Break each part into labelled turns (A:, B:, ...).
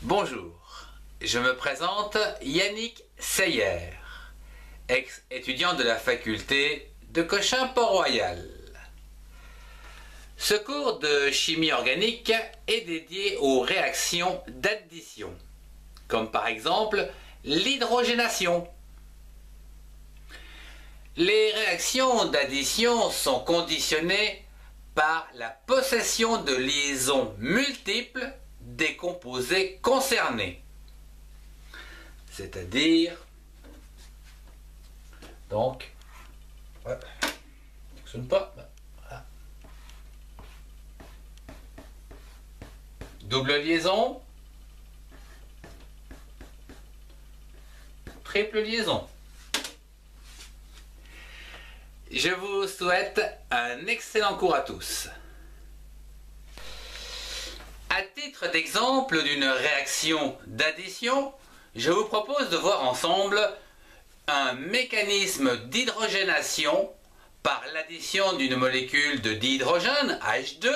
A: Bonjour, je me présente Yannick Seyer, ex-étudiant de la faculté de Cochin-Port-Royal. Ce cours de chimie organique est dédié aux réactions d'addition, comme par exemple l'hydrogénation. Les réactions d'addition sont conditionnées par la possession de liaisons multiples des composés concernés. C'est-à-dire, donc, ça ne fonctionne pas, voilà. Double liaison, triple liaison. Je vous souhaite un excellent cours à tous. À titre d'exemple d'une réaction d'addition, je vous propose de voir ensemble un mécanisme d'hydrogénation par l'addition d'une molécule de dihydrogène, H2,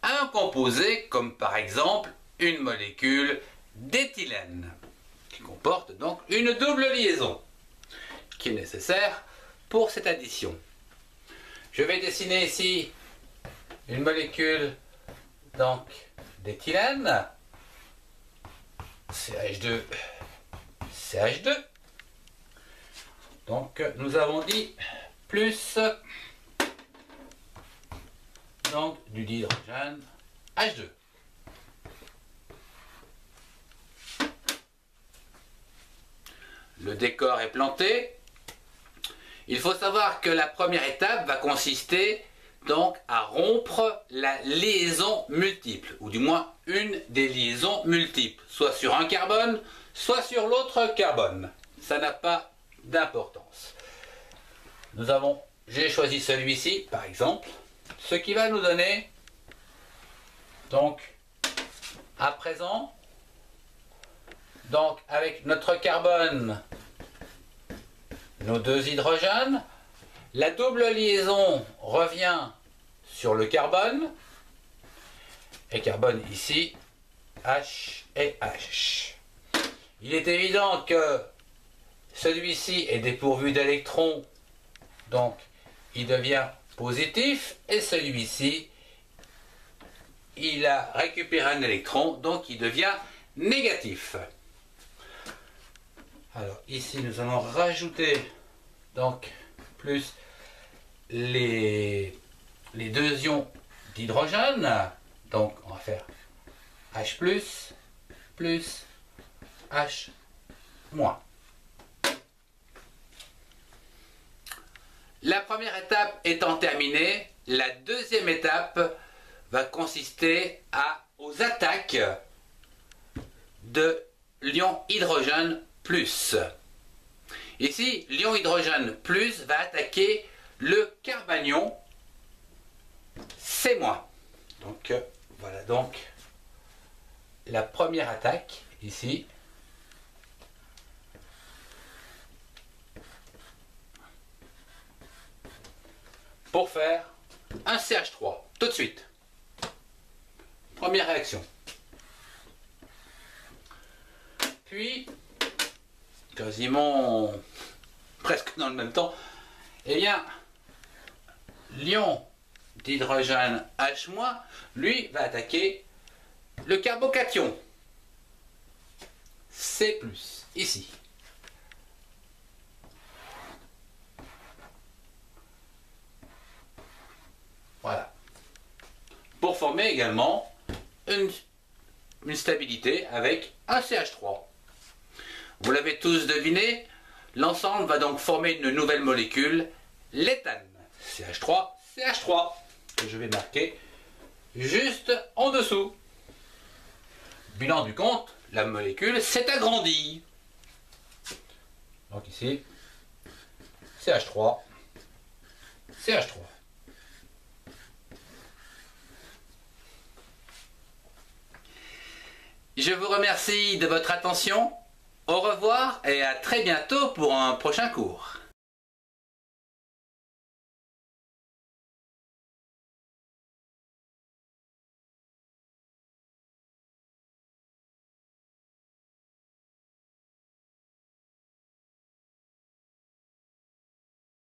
A: à un composé comme par exemple une molécule d'éthylène, qui comporte donc une double liaison, qui est nécessaire pour cette addition. Je vais dessiner ici une molécule donc d'éthylène, CH2, CH2. Donc nous avons dit plus donc du dihydrogène H2. Le décor est planté. Il faut savoir que la première étape va consister donc à rompre la liaison multiple, ou du moins une des liaisons multiples, soit sur un carbone, soit sur l'autre carbone. Ça n'a pas d'importance. J'ai choisi celui-ci par exemple, ce qui va nous donner donc à présent, donc avec notre carbone, nos deux hydrogènes, la double liaison revient sur le carbone, et carbone ici, H et H. Il est évident que celui-ci est dépourvu d'électrons, donc il devient positif, et celui-ci, il a récupéré un électron, donc il devient négatif. Alors ici nous allons rajouter donc plus les deux ions d'hydrogène, donc on va faire H+, plus H-. La première étape étant terminée, la deuxième étape va consister aux attaques de l'ion hydrogène plus. Ici, l'ion hydrogène plus va attaquer le carbanion C-. Donc voilà donc la première attaque ici. Pour faire un CH3 tout de suite. Première réaction. Puis quasiment presque dans le même temps, eh bien l'ion d'hydrogène H-, lui, va attaquer le carbocation C+, ici. Voilà. Pour former également une stabilité avec un CH3. Vous l'avez tous deviné, l'ensemble va donc former une nouvelle molécule, l'éthane, CH3, CH3, que je vais marquer juste en dessous. Bilan du compte, la molécule s'est agrandie. Donc ici, CH3, CH3. Je vous remercie de votre attention. Au revoir et à très bientôt pour un prochain cours.